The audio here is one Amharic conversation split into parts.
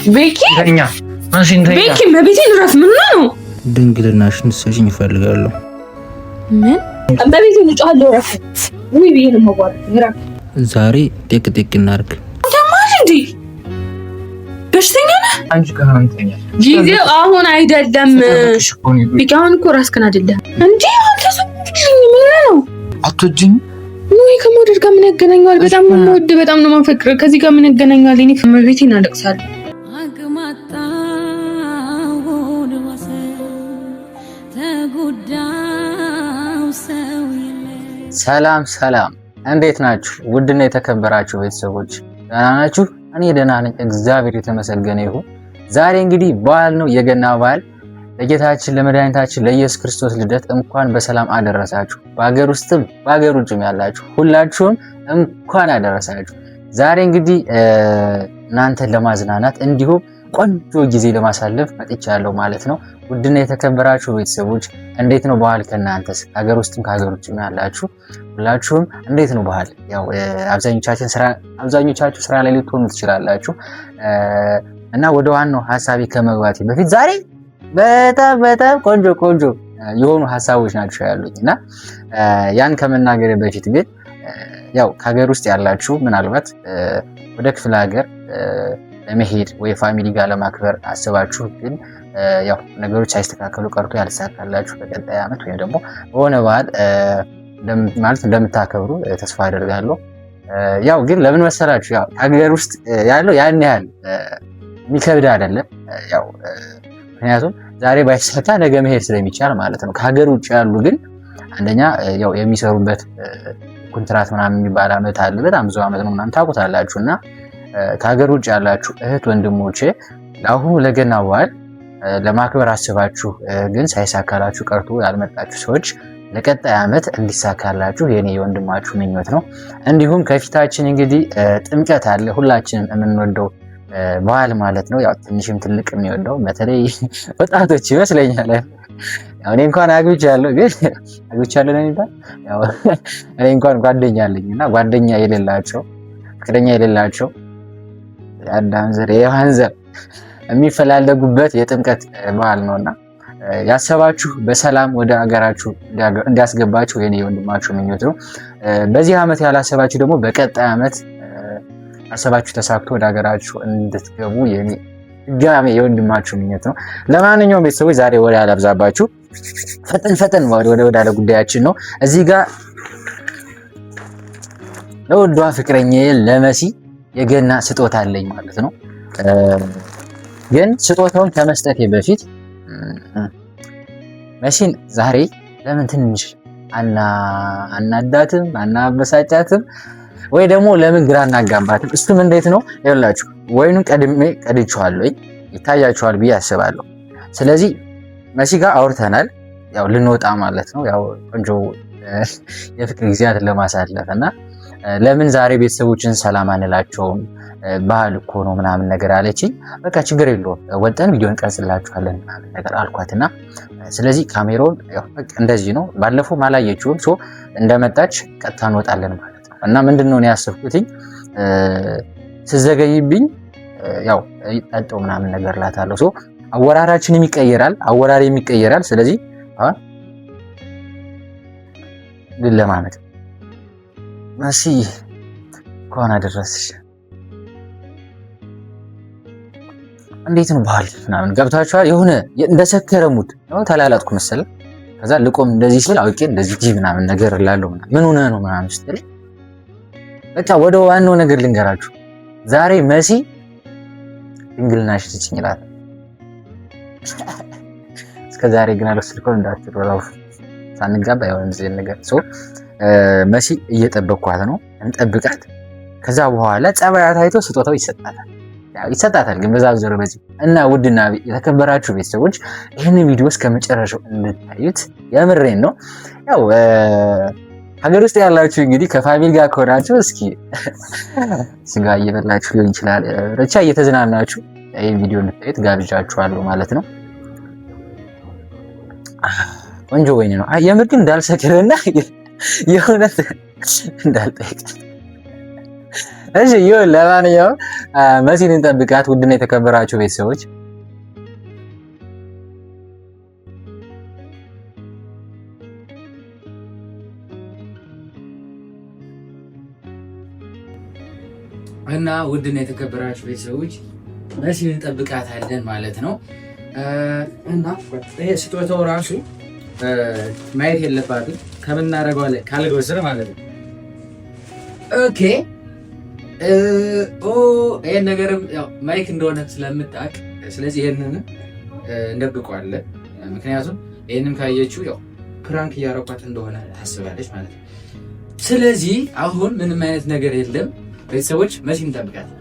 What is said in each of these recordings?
ቤኪ ተኛ አንቺን ተኛ ቤኪ መቤቴ ድረስ ምን ነው ድንግልናሽን ሰጪኝ እፈልጋለሁ። ምን በቤቴ ልጫለሁ ረፍ ወይ ቢሄን መጓር ረፍ ዛሬ ጤቅ እናርግ። ተማሽ እንዴ በሽተኛ ነህ አንቺ ከሃንተኛ ጊዜው አሁን አይደለም። ቢጋውን እኮ ራስከን አይደለም እንዴ አንተ ሰጥኝ ምን ነው አትወጂኝ ወይ ከመውደድ ጋር ምን ያገናኛል? በጣም ነው የምወድ በጣም ነው የማፈቅር። ከዚህ ጋር ምን ያገናኛል? እኔ ከመቤቴ እናለቅሳለሁ። ሰላም ሰላም፣ እንዴት ናችሁ? ውድና የተከበራችሁ ቤተሰቦች ደህና ናችሁ? እኔ ደህና ነኝ፣ እግዚአብሔር የተመሰገነ ይሁን። ዛሬ እንግዲህ በዓል ነው፣ የገና በዓል። ለጌታችን ለመድኃኒታችን ለኢየሱስ ክርስቶስ ልደት እንኳን በሰላም አደረሳችሁ። በአገር ውስጥም በአገር ውጭም ያላችሁ ሁላችሁም እንኳን አደረሳችሁ። ዛሬ እንግዲህ እናንተን ለማዝናናት እንዲሁም ቆንጆ ጊዜ ለማሳለፍ መጥቻለሁ ማለት ነው። ውድና የተከበራችሁ ቤተሰቦች እንዴት ነው በዓል? ከእናንተስ ከሀገር ውስጥም ከሀገር ውጭም ያላችሁ ሁላችሁም እንዴት ነው በዓል? ያው አብዛኞቻችሁ ስራ ላይ ልትሆኑ ትችላላችሁ እና ወደ ዋናው ሀሳቤ ከመግባቴ በፊት ዛሬ በጣም ቆንጆ የሆኑ ሀሳቦች ናቸው ያሉኝ እና ያን ከመናገር በፊት ግን ያው ከሀገር ውስጥ ያላችሁ ምናልባት ወደ ክፍለ ሀገር ለመሄድ ወይ ፋሚሊ ጋር ለማክበር አስባችሁ ግን ያው ነገሮች ሳይስተካከሉ ቀርቶ ያልተሳካላችሁ በቀጣይ ዓመት ወይም ደግሞ በሆነ በዓል ማለት እንደምታከብሩ ተስፋ አደርጋለሁ። ያው ግን ለምን መሰላችሁ ያው ሀገር ውስጥ ያለው ያን ያህል የሚከብድ አይደለም። ያው ምክንያቱም ዛሬ ባይሳካ ነገ መሄድ ስለሚቻል ማለት ነው። ከሀገር ውጭ ያሉ ግን አንደኛ ያው የሚሰሩበት ኮንትራት ምናምን የሚባል ዓመት አለ። በጣም ብዙ ዓመት ነው ምናምን ታውቁታላችሁ እና ከሀገር ውጭ ያላችሁ እህት ወንድሞቼ ለአሁኑ ለገና በዓል ለማክበር አስባችሁ ግን ሳይሳካላችሁ ቀርቶ ያልመጣችሁ ሰዎች ለቀጣይ ዓመት እንዲሳካላችሁ የኔ የወንድማችሁ ምኞት ነው። እንዲሁም ከፊታችን እንግዲህ ጥምቀት አለ፣ ሁላችንም የምንወደው በዓል ማለት ነው። ያው ትንሽም ትልቅ የሚወደው በተለይ ወጣቶች ይመስለኛል። ያው እኔ እንኳን አግብቻለሁ ነው የሚባል ያው እኔ እንኳን ጓደኛ አለኝና ጓደኛ የሌላቸው ፍቅረኛ የሌላቸው የአዳም ዘር የሔዋን ዘር የሚፈላለጉበት የጥምቀት በዓል ነውና ያሰባችሁ በሰላም ወደ ሀገራችሁ እንዲያስገባችሁ የኔ የወንድማችሁ ምኞት ነው። በዚህ ዓመት ያላሰባችሁ ደግሞ በቀጣይ ዓመት አሰባችሁ ተሳክቶ ወደ ሀገራችሁ እንድትገቡ የኔ ድጋሜ የወንድማችሁ ምኞት ነው። ለማንኛውም ቤተሰቦች ዛሬ ወደ አላብዛባችሁ ፈጠን ወደ ጉዳያችን ነው። እዚህ ጋር ለውዷ ፍቅረኛዬ ለመሲ የገና ስጦታ አለኝ ማለት ነው። ግን ስጦታውን ከመስጠቴ በፊት መሲን ዛሬ ለምን ትንሽ አናዳትም አናበሳጫትም ወይ ደግሞ ለምን ግራ እናጋባትም? እሱም እንዴት ነው ይኸውላችሁ፣ ወይኑን ቀድቼዋለሁ ይታያችኋል ብዬ አስባለሁ። ስለዚህ መሲ ጋር አውርተናል፣ ያው ልንወጣ ማለት ነው። ያው ቆንጆ የፍቅር ጊዜያትን ለማሳለፍ እና ለምን ዛሬ ቤተሰቦችን ሰላም አንላቸውም? ባህል እኮ ነው ምናምን ነገር አለችኝ። በቃ ችግር የለውም ወጠን ቪዲዮ እንቀርጽላችኋለን ምናምን ነገር አልኳትና ስለዚህ ካሜራውን ያው በቃ እንደዚህ ነው። ባለፈው ማላየችውም ሶ እንደመጣች ቀጥታ እንወጣለን ማለት ነው። እና ምንድነው ያሰብኩትኝ ስዘገይብኝ ያው ጠጣው ምናምን ነገር ላታለሁ። ሶ አወራራችንም ይቀየራል፣ አወራሬም ይቀየራል። ስለዚህ አሁን ግን ለማመት መሲ እንኳን አደረስሽ። እንዴት ነው ባህል ምናምን ገብታችኋል? የሆነ እንደሰከረ ሙድ ነው ተላላጥኩ መሰለ። ከዛ ልቆም እንደዚህ ስል አውቄ እንደዚህ ምናምን ነገር እላለሁ ምናምን ምን ሆነ ነው ምናምን ስትል በቃ ወደ ዋናው ነገር ልንገራችሁ። ዛሬ መሲ ድንግልናሽ ስጭኝ ይላል። እስከ ዛሬ ግን አልወሰድኩም እንዳትሮላው ሳንጋባ ያው እንደዚህ ነገር መሲ እየጠበቅኳት ነው። እንጠብቃት። ከዛ በኋላ ጸባያት አይቶ ስጦታው ይሰጣታል። ግን በዛ ዘሮ በዚህ እና ውድና የተከበራችሁ ቤተሰቦች ይህንን ቪዲዮ እስከ መጨረሻው እንድታዩት የምሬን ነው። ያው ሀገር ውስጥ ያላችሁ እንግዲህ ከፋሚሊ ጋር ከሆናችሁ እስኪ ስጋ እየበላችሁ ሊሆን ይችላል፣ ብቻ እየተዝናናችሁ ይህን ቪዲዮ እንድታዩት ጋብዣችኋለሁ ማለት ነው። ቆንጆ ወይኔ ነው የምር ግን እንዳልሰክርና የእውነት እንዳልጠይቅ እሺ ይሁን። ለማንኛውም መሲን እንጠብቃት። ውድና የተከበራችሁ ቤተሰቦች እና ውድና የተከበራችሁ ቤተሰቦች መሲን እንጠብቃታለን ማለት ነው። እና ይሄ ስጦታው ራሱ ማየት የለባትም ከምናደርገዋለን ካልገው ስር ማለት ነው። ኦኬ ይሄን ነገርም ያው ማይክ እንደሆነ ስለምታውቅ ስለዚህ ይሄንን እንደብቀዋለን። ምክንያቱም ይሄንን ካየችው ያው ፕራንክ እያረኳት እንደሆነ ታስባለች ማለት ነው። ስለዚህ አሁን ምንም አይነት ነገር የለም ቤተሰቦች፣ መሲን እንጠብቃለን።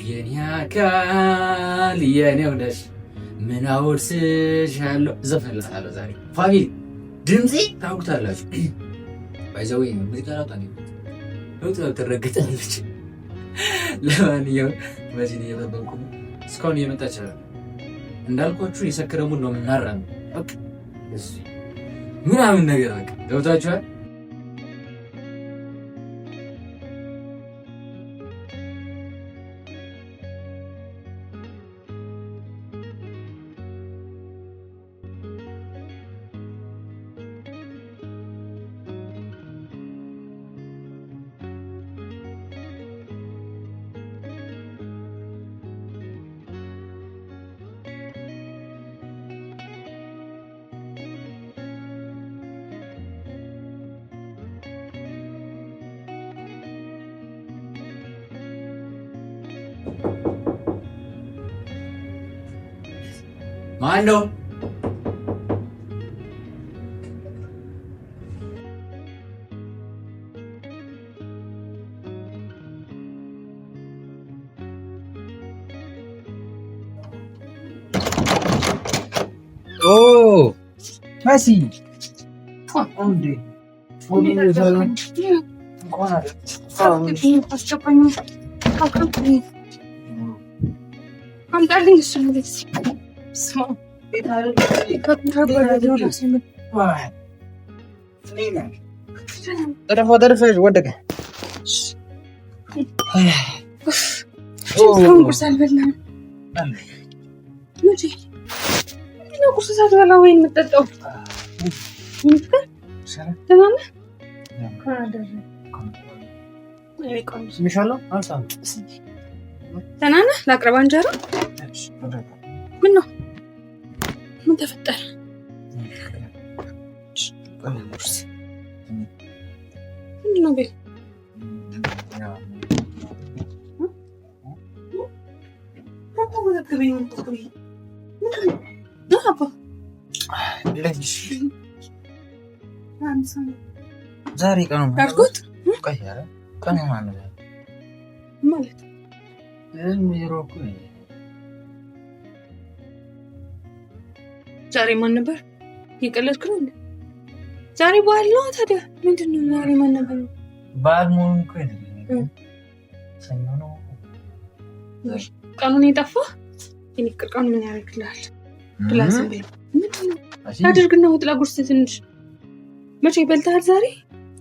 የኔ አካል የኔው ነሽ ምን አወርስሻለሁ ዘፈንላታለሁ ዛሬ ፋሚሊ ድምፄ ታውቁታላችሁ። ባይዘው ሙዚቃ ላውጣ ነው ትረግጣለች። ለማንኛውም መሲን እየጠበቁ እስካሁን እየመጣች እንዳልኳችሁ የሰከረሙን ነው የምናራም በቃ ምናምን ነገር በቃ ገብታችኋል። ማን ነው? መሲ ወደቀ። ቁርስ ሳትበላ ወይን የምትጠጣው ደህና ነህ? ላቅርባ እንጀራ። ምን ነው? ምን ተፈጠረ? ምንድን ነው ቤት ዛሬ ቀኑ ያልኩት ቀኑ ማለት ዛሬ ማን ነበር? የቀለድክ ነው እንዴ? ዛሬ በዓል ነው ታዲያ ምንድን ነው? ዛሬ ማን ነበር? በዓል መሆኑን እኮ አይደለም፣ ሰኞ ነው ቀኑን የጠፋ የኔ ቀኑ ምን ያደርግልሃል? ፕላስ ቤት ምንድን ነው ያድርግና ወጥላ ጉርስ ትንሽ መቼ በልተሃል? ዛሬ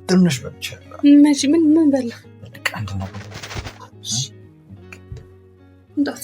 ትንሽ በልቻለሁ። መቼ ምን በላ? አንድ ነው እንዳሲ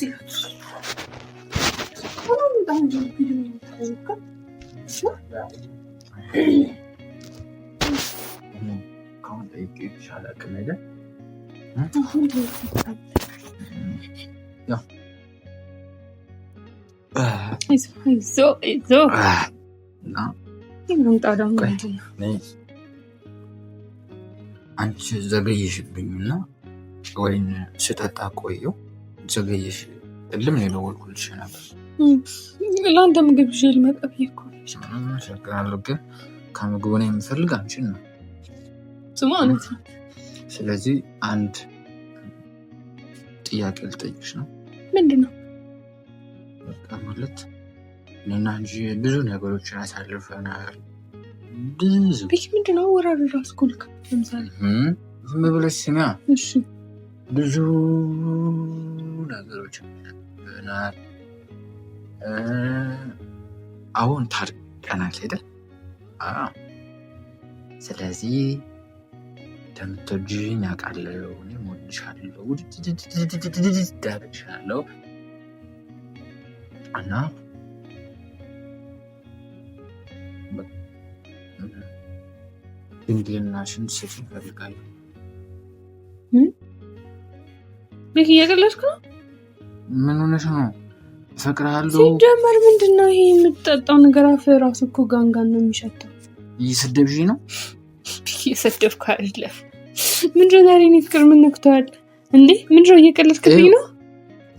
አንቺ ዘገየሽብኝና ወይን ስጠጣ ቆየው ዘገየሽ። እልም ነው የደወልኩልሽ ነበር ለአንተ ምግብ ይዤ ልመጣ ብዬሽ እኮ ሸክራለሁ፣ ግን ከምግቡ ነው የምፈልግ አንቺን ነው ስማ እውነት ነው። ስለዚህ አንድ ጥያቄ ልጠይቅሽ ነው። ምንድን ነው? በቃ ማለት እኔና እንጂ ብዙ ነገሮችን አሳልፈናል። ብዙ ቤኪ ምንድነው ወራሪ ራስ ኩልክ ለምሳሌ ዝም ብለሽ ስሚያ። እሺ ብዙ ነገሮችን አሳልፈናል። አሁን ታርቀናል አይደል? ስለዚህ እንደምትወጂኝ አውቃለሁ። እኔም እወድሻለሁ፣ እወድሻለሁ እና ድንግልናሽን ስጪ እፈልጋለሁ። ቤኪ እየቀለድክ ነው? ምን ሆነሽ ነው? እፈቅርሃለሁ። ሲጀመር ምንድን ነው ይሄ የምትጠጣው ነገር? አፍ ራሱ እኮ ጋንጋን ነው የሚሸተው። እየሰደብሽኝ ነው? እየሰደብኩ አይደለም። ምንድን ነው እኔ ፍቅር ምን ነክቷል እንዴ? ምንድን ነው እየቀለድክብኝ ነው?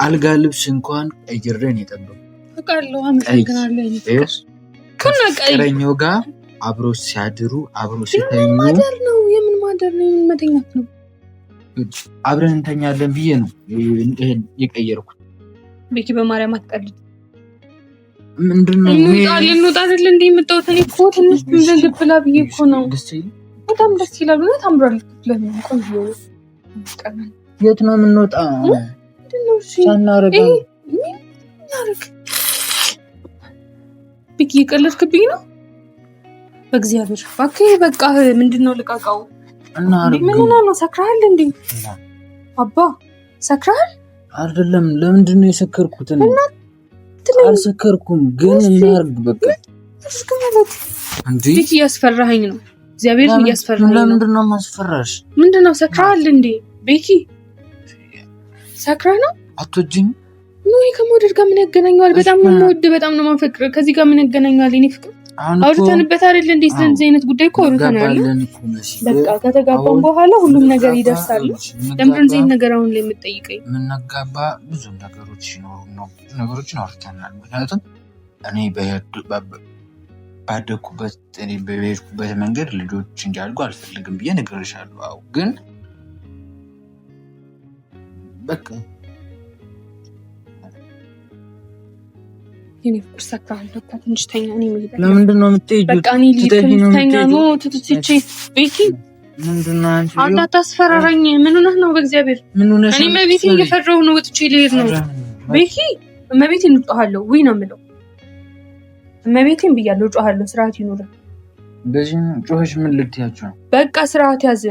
አልጋ ልብስ እንኳን ቀይሬን የጠበቁ አውቃለሁ። አመሰግናለሁ። ከፍቅረኛው ጋር አብሮ ሲያድሩ አብሮ ሲተኙ ማደር ነው። የምን ማደር ነው? የምን መተኛት ነው? አብረን እንተኛለን ብዬ ነው ይሄን የቀየርኩት። ቤኪ በማርያም አትቀልድ። ምንድነው እንውጣ አይደል እንዴ የምትወጣው? እኔ እኮ ትንሽ ዝም ብላ ብዬ እኮ ነው። በጣም ደስ ይላል። እውነት አምሯል። ለምን ቆንጆ የት ነው የምንወጣው? ምንድነው እሺ ሳናረጋ ቤኪ እየቀለድክብኝ ነው? በእግዚአብሔር እባክህ በቃ ምንድነው ልቃቃው? እና ምን ነው ሰክራል እንዴ? አባ ሰክራል አይደለም። ለምንድነው የሰከርኩት? አልሰከርኩም፣ ግን እናርግ በቃ እንዴ። ቤኪ እያስፈራኸኝ ነው። እግዚአብሔር እያስፈራኸኝ ነው። ለምንድነው ማስፈራሽ? ምንድነው ሰክራል እንዴ? ቤኪ ሰክራ ነው? አትወጂኝ? ኖ ከመውደድ ጋር ምን ያገናኘዋል? በጣም ነው የምወድ፣ በጣም ነው የማፈቅር። ከዚህ ጋር ምን ያገናኘዋል? እኔ ፍቅር አውርተንበት አይደል እንዴ? ስለዚህ አይነት ጉዳይ እኮ አውርተናል። በቃ ከተጋባን በኋላ ሁሉም ነገር ይደርሳል። ለምንድን ነው ነገር አሁን ላይ የምትጠይቀኝ? የምንጋባ ብዙ ነገሮች ይኖሩ ነው። ብዙ ነገሮችን አውርተናል። ምክንያቱም እኔ ባደኩበት እኔ በሄድኩበት መንገድ ልጆች እንዲያድጉ አልፈልግም ብዬ ነግሬሻለሁ። አዎ፣ ግን በቃ የኔ ፍቅር ሰክራል። በቃ ትንሽ ተኛ። እኔ ምን ለምንድን ነው የምትሄጂው? በቃ እኔ ልተኛ ነው። ትትቼ ቤኪ ምንድነው አንቺ? አታስፈራራኝ። ምን ሆነህ ነው? በእግዚአብሔር ምን ሆነሽ? እኔ መቤቴ እየፈራሁ ነው። ወጥቼ ልሄድ ነው። ቤኪ መቤቴ እንጣሃለሁ ወይ ነው የምለው። መቤቴን ብያለሁ። ጮሃለሁ። ስርዓት ይኖር። በዚህ ጮህሽ ምን ልትያቸው ነው? በቃ ስርዓት ያዘ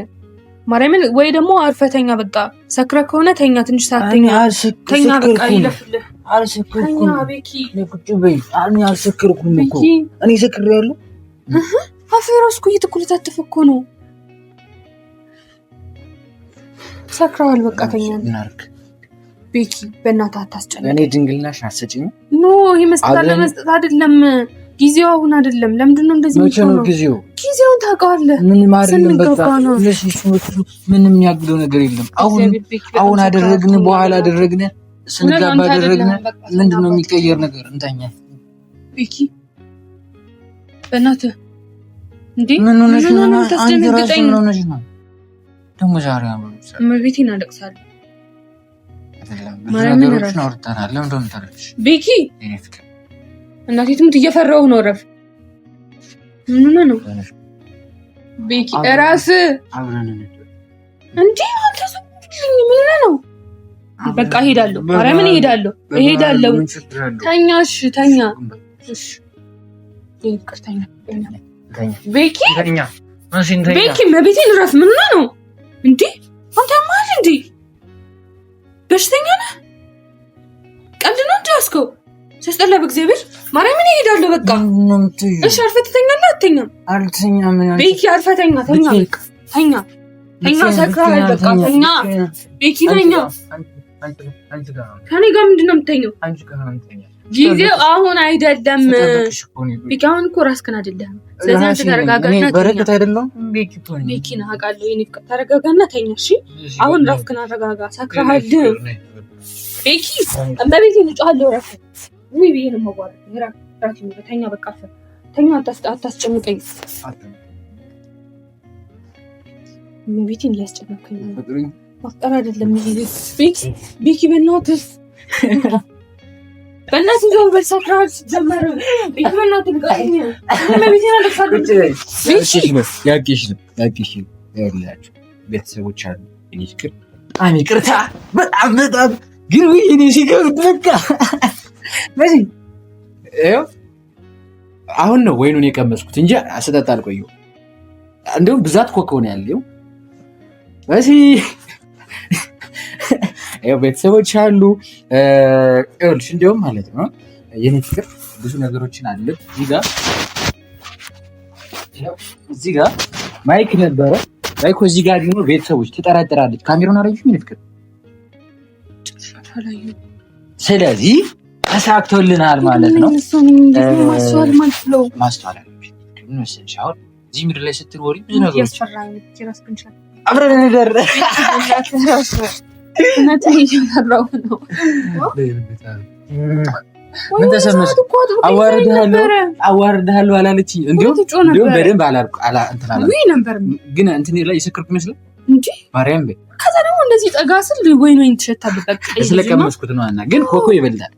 ማርያምን። ወይ ደግሞ አርፈተኛ። በቃ ሰክረ ከሆነ ተኛ። ትንሽ ሰዓት ተኛ። ተኛ በቃ ይለፍልህ። አልሰከርኩም። ቤኪ ለቁጭ በይ። አልሰከርኩም እኮ እኔ ሰክሬያለሁ። አፈራስኩ እየተኮለታተፈ እኮ ነው። ሰክራል። በቃ ተኛ። ቤኪ በእናትህ አታስጨንቅ። እኔ ድንግልናሽን አትሰጪኝም? ኖ ይሄ መስጠት ለመስጠት አይደለም። ጊዜው አሁን አይደለም። ለምንድን ነው እንደዚህ የምትሆነው? ጊዜውን ታውቀዋለህ። ምንም አይደለም። በቃ ምንም የሚያግደው ነገር የለም። አሁን አደረግን፣ በኋላ አደረግን፣ ስንጋባ አደረግን። ምንድን ነው የሚቀየር ነገር? እንተኛ። ቤኪ በእናትህ እንዴ ምን ሆነሽ ነው? አንቺ ራስሽ ምን ሆነሽ ነው ደግሞ ዛሬ? እመቤቴን አለቅሳለሁ። ብዙ ነገሮችን አውርተናል። ለምን እንደምታለቅሽ ቤኪ? እናቴ ትሙት እየፈራሁ ነው። ረፍ ምን ሆነ ነው ቤኪ? እራስህ እንዴ አንተ ሰውልኝ ምን ሆነ ነው? በቃ እሄዳለሁ። ማርያምን እሄዳለሁ። ተኛ። እሺ ተኛ። እሺ ይቅርታኛ ቤኪ። ቤኪ መቤቴን ረፍ። ምን ሆነ ነው እንዴ? አንተ ማል እንዴ በሽተኛ ነህ? ቀልድ ነው እንዴ ያስከው? ሲያስጠላ በእግዚአብሔር ማርያምን እሄዳለሁ። በቃ እሺ አርፈህ ትተኛለህ? አትተኛም? አልተኛም። ቤኪ አርፈህ ተኛ። ተኛ። ሰክራል። በቃ ተኛ ቤኪ ተኛ። ከኔ ጋር ምንድን ነው የምትተኛው? ጊዜው አሁን አይደለም። ቤኪ አሁን እኮ ራስህን አይደለም። ስለዚህ አንተ ተረጋጋና በረከት አይደለም ቤኪ ነህ አውቃለሁ። የኔ ፍቅር ተረጋጋና ተኛ። እሺ አሁን ራስህን አረጋጋ። ሰክራሃል ቤኪ። እመቤቴ ልጫለሁ። ራስህ ወይ ብዬ ነው የማዋራው። ራስህ ነው ተኛ። በቃ ተኛ። አታስጨንቀኝ። እመቤቴን እያስጨነቀኝ ነው። ማፍጠር አይደለም ይሄ ቤኪ። በእናትህ በእናትህ ዞር በል ሰክራል ጀመረ ይፈናት ጋኝ ያቂሽ ያላችሁ ቤተሰቦች አሉ። እኔ ፍቅር በጣም ይቅርታ በጣም ግን እኔ ሲከብድ በቃ በዚህ አሁን ነው ወይኑን የቀመስኩት እንጂ አስጠጣ አልቆየሁ። እንደውም ብዛት ኮኮ ነው ያለው። በዚህ ቤተሰቦች አሉ። ይኸውልሽ እንደውም ማለት ነው የኔ ፍቅር ብዙ ነገሮችን አለ። እዚህ ጋር ማይክ ነበረ። ማይክ እዚህ ጋር ደግሞ ቤተሰቦች ትጠራጠራለች። ካሜራውን አላየሽም? የኔ ፍቅር ስለዚህ ተሳክቶልናል ማለት ነው። ማስተዋል አለብሽ። አሁን እዚህ ምድር ላይ ስትኖሪ ብዙ ነገሮች አብረን ነገር ምን ተሰማሽ? አዋርድሃለሁ አላለችኝ። እንዲሁም በደንብ ግን እንትን ላይ የሰከርኩ ይመስላል እንጂ ማርያም በይ። ከዛ ደግሞ እንደዚህ ጠጋ ስል ወይን ትሸታለህ። ስለቀመስኩት ነው። እና ግን ኮኮ ይበልጣል።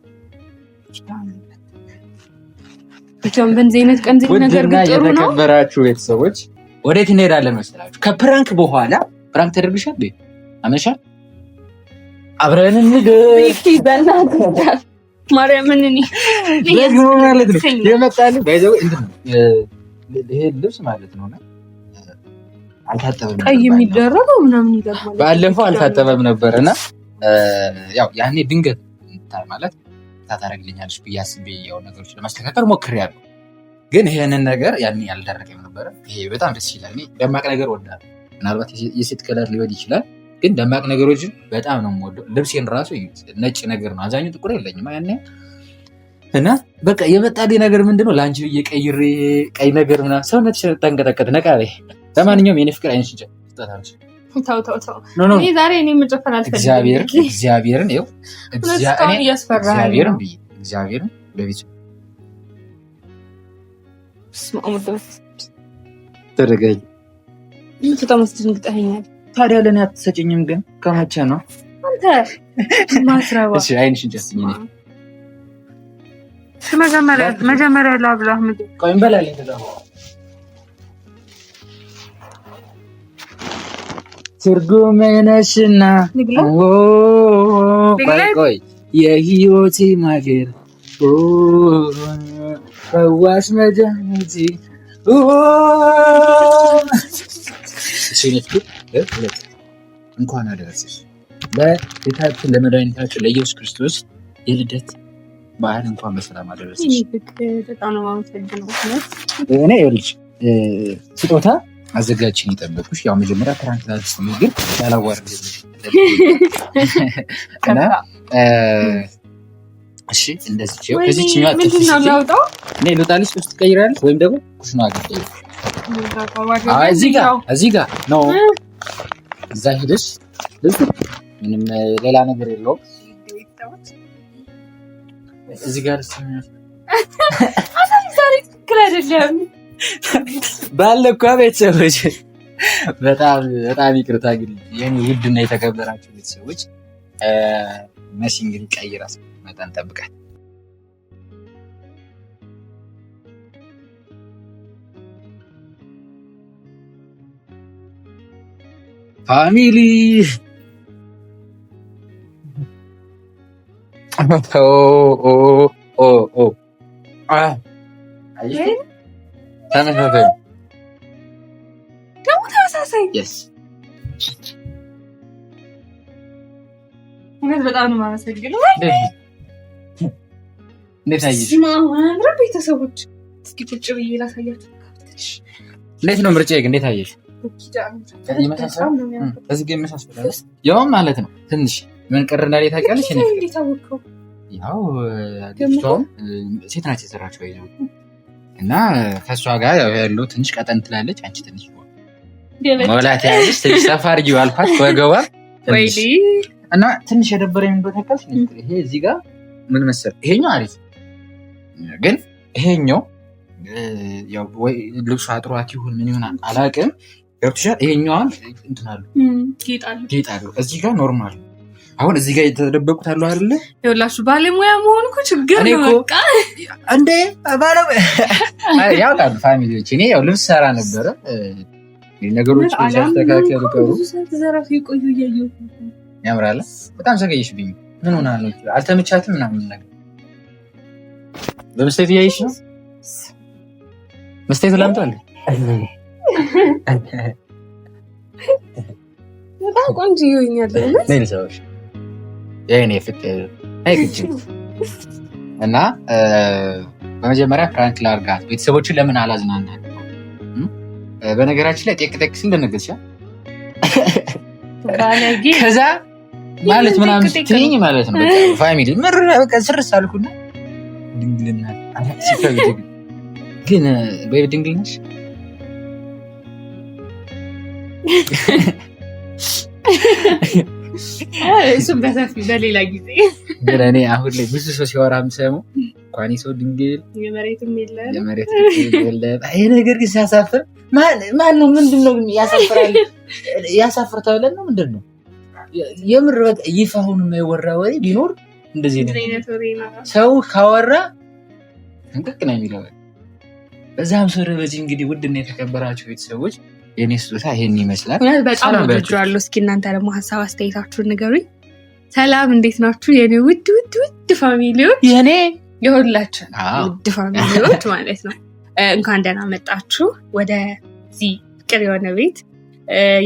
ብቻም በእንዚህ አይነት ቀን ነገር ግን ጥሩ ነው። የተከበራችሁ ቤተሰቦች ወዴት እንሄዳለን መስላችሁ? ከፕራንክ በኋላ ፕራንክ ተደርግሻል በይ አመሻል አብረን ማርያምን እኔ ማለት ነው የመጣልኝ ባይዘው እንትን ይሄ ልብስ ማለት ነው። አልታጠበም ቀይ የሚደረገው ምናምን ይገባል። ባለፈው አልታጠበም ነበርና ያው ያኔ ድንገት ማለት ታታረግልኛለሽ ብዬ አስቤ ያው ነገሮች ለማስተካከል ሞክሬያለሁ። ግን ይሄንን ነገር ያኔ ያልደረገም ነበር። ይሄ በጣም ደስ ይላል። እኔ ደማቅ ነገር ወዳለሁ። ምናልባት የሴት ከለር ሊሆን ይችላል፣ ግን ደማቅ ነገሮችን በጣም ነው የምወደው። ልብሴን ራሱ ነጭ ነገር ነው። አዛኙ ጥቁር የለኝም ያኔ እና በቃ የመጣልኝ ነገር ምንድነው ለአንቺ ብዬ ቀይሬ ቀይ ነገር ምናምን ሰውነትሽ ተንቀጠቀጠ ነቃ። ለማንኛውም የኔ ፍቅር አይንሽ ተጣጣለሽ። ተው እኔ ዛሬ እኔ መጨፈር አልፈልግም። እግዚአብሔርን ይኸው እግዚአብሔርን በቤቱ ተደረገኝ። በጣም አስደንግጠኸኛል። ታዲያ ለእኔ አትሰጭኝም? ግን ከመቼ ነው አንተ ማስራባ? እሺ አይንሽን ጨፍኝ። መጀመሪያ ላብላህ ምግብ ቆይ እንበላለን። ተዳው ትርጉሜ ነሽና ቆይ የህይወቴ ማገር ፈዋሽ መድኃኒቴ እንኳን አደረሰሽ ለጌታችን ለመድኃኒታችን ለኢየሱስ ክርስቶስ የልደት በዓል እንኳን በሰላም አደረሰሽ። እኔ ይኸውልሽ ስጦታ አዘጋጅን የጠበቁሽ ያው መጀመሪያ ፕራንክ ላድርግሽ ግን ያላዋርድልሽ እና እሺ እንደዚህ እዚች ነው እኔ ልውጣልሽ ውስጥ ትቀይራለሽ ወይም ደግሞ ኩሽና አገኘሽ እዚህ ጋር ነው እዛ ሄደሽ ምንም ሌላ ነገር የለውም። እዚህ ጋር ባለኳ ቤተሰቦች በጣም ይቅርታ እንግዲህ የኔ ውድና የተከበራችሁ ቤተሰቦች መሲ እንግዲህ ቀይራ መጣን ጠብቃል። ፋሚሊ ተመሳሳይ በጣም ነው የማመሰግነው። እንዴት አየሽ? ቤተሰቦች እስኪ ቁጭ ብዬ ላሳያችሁ። እንዴት ነው ምርጫዬ? እንዴት አየሽ? እዚህ ጋር የመሳሰላል ያው ማለት ነው። ትንሽ ምን ቀር እንዳለ ታውቂያለሽ? ያው ልጅቷም ሴት ናት የሰራችው አይደል? እና ከሷ ጋር ያለው ትንሽ ቀጠን ትላለች። አንቺ ትንሽ ሞላት ያለሽ ትንሽ ሰፋ አድርጊው አልኳት ወገቧ ትንሽ እና ትንሽ የደበረኝ ምን ታውቂያለሽ? ይሄ እዚህ ጋር ምን መሰል ይሄኛው አሪፍ ግን ይሄኛው ያው ወይ ልብሱ አጥሯት ይሁን ምን ይሆን አላውቅም። ገብቶሻል? ይሄኛውን እንትን አሉ ጌጥ አሉ እዚህ ጋር ኖርማል አሁን እዚህ ጋር የተደበቁት አሉ አይደለ? ይኸውላችሁ ባለሙያ መሆን እኮ ችግር ነው። በቃ እንዴ ባለሙያ ያውቃሉ ፋሚሊዎች። እኔ ያው ልብስ ሰራ ነበረ ነገሮች ሲያስተካከሉ ቀሩ። ዘራፊ ቆዩ እያየሁ ያምራል። በጣም ዘገየሽብኝ። ምን ሆና ነው? አልተመቻትም ምናምን ነገር በምስቴት እያየሽ ነው። ምስቴቱ ላምጣልህ። በጣም ቆንጆ ይሆኛል ነኝ ሰዎች የኔ ፍቅር አይክቺ እና በመጀመሪያ ፍራንክ ላርጋት ቤተሰቦችን ለምን አላዝናናል? በነገራችን ላይ ጤቅ ሲል እንደነገርሻ ከዛ ማለት ምናምን ስትይኝ ማለት ነው በቃ ፋሚሊ ምር በቃ ስርስ አልኩና ድንግልና ሲፈልግ ግን በይ ድንግል ነሽ እሱም በሰፊ በሌላ ጊዜ ግን እኔ አሁን ላይ ብዙ ሰው ሲያወራ የምሰማው እንኳን ሰው ድንግል የመሬትም የለም ይሄ ነገር ግን ሲያሳፍር ማን ነው? ምንድን ነው ያሳፍራል? ያሳፍርታል ነው ምንድን ነው? የምር በቃ ይፋ አሁን የማይወራ ወሬ ቢኖር እንደዚህ ነው። ሰው ካወራ እንቅቅ ነው የሚለው። በዛም ስር በዚህ እንግዲህ ውድና የተከበራችሁ ቤተሰቦች የኔ ስጦታ ይሄን ይመስላል። በጣም ወድጃለሁ። እስኪ እናንተ ደግሞ ሀሳብ አስተያየታችሁን ንገሩኝ። ሰላም እንዴት ናችሁ የኔ ውድ ፋሚሊዎች? የኔ የሁላችን ውድ ፋሚሊዎች ማለት ነው። እንኳን ደህና መጣችሁ ወደዚህ ፍቅር የሆነ ቤት።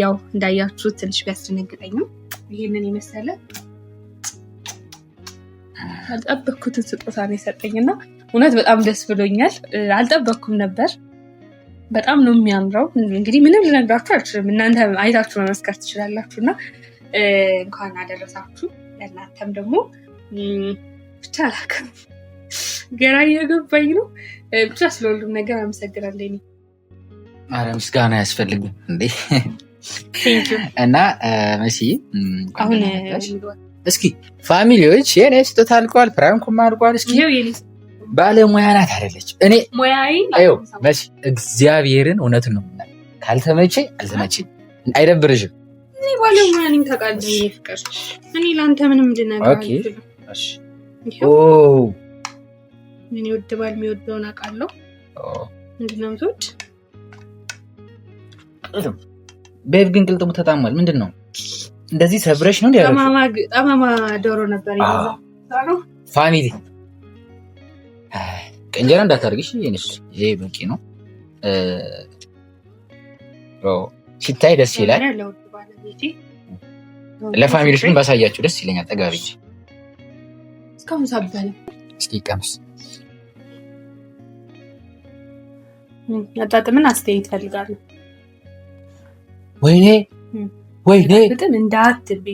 ያው እንዳያችሁ ትንሽ ቢያስደነግጠኝም ይሄንን የመሰለ አልጠበኩትን ስጦታ ነው የሰጠኝና እውነት በጣም ደስ ብሎኛል። አልጠበኩም ነበር። በጣም ነው የሚያምረው። እንግዲህ ምንም ልነግራችሁ አልችልም። እናንተ አይታችሁ መመስከር ትችላላችሁና እንኳን አደረሳችሁ። ለእናንተም ደግሞ ብቻ አላውቅም ገና እየገባኝ ነው። ብቻ ስለሁሉም ነገር አመሰግናለሁ። ኧረ ምስጋና ያስፈልግም እንዴ እና መሲ አሁን እስኪ ፋሚሊዎች የኔ ስጦታ አልቋል፣ ፕራንኩም አልቋል። እስኪ ባለሙያ ናት አይደለች? እኔ መሲ እግዚአብሔርን እውነትን ነው ካልተመቼ አልተመቼኝ አይደብርሽም? እኔ ባለሙያ ነኝ ታውቃለህ። ፍቅር እኔ ለአንተ ምንም ልነግርህ አልችልም። እኔ ወድ ባል የሚወደውን አውቃለሁ። ምንድን ነው የምትወድ? ቤብ ግን ቅልጥሙ ተጣሟል። ምንድን ነው እንደዚህ ሰብረሽ ነው? ጠማማ ዶሮ ነበር ይዛ ፋሚሊ እንጀራ እንዳታርግሽ ይሄ በቂ ነው። ሲታይ ደስ ይላል። ለፋሚሊዎች ግን ባሳያችሁ ደስ ይለኛል። ጠጋቢ እስካሁን ሳበለ እስኪ ቀምስ አጣጥምን አስተያየት ፈልጋለሁ። ወይኔ ፍጥም እንዳትቤ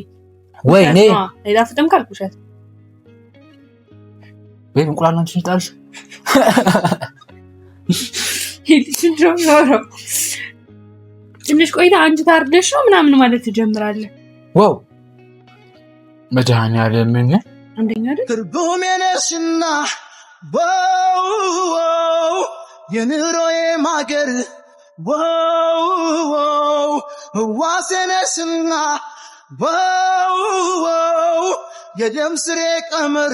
ወይኔ ፍጥም ካልኩሸት ወይ እንቁላል ነው ትሽጣልሽ ትንሽ ቆይታ አንቺ ታርደሽ ነው ምናምን ማለት ትጀምራለህ። ዋው መድኃኒዓለም ምን አንደኛ አይደል ትርጉም የነሽና ዋው የኑሮዬ ማገር ዋው ዋሴነሽና ዋው የደም ስሬ ቀመር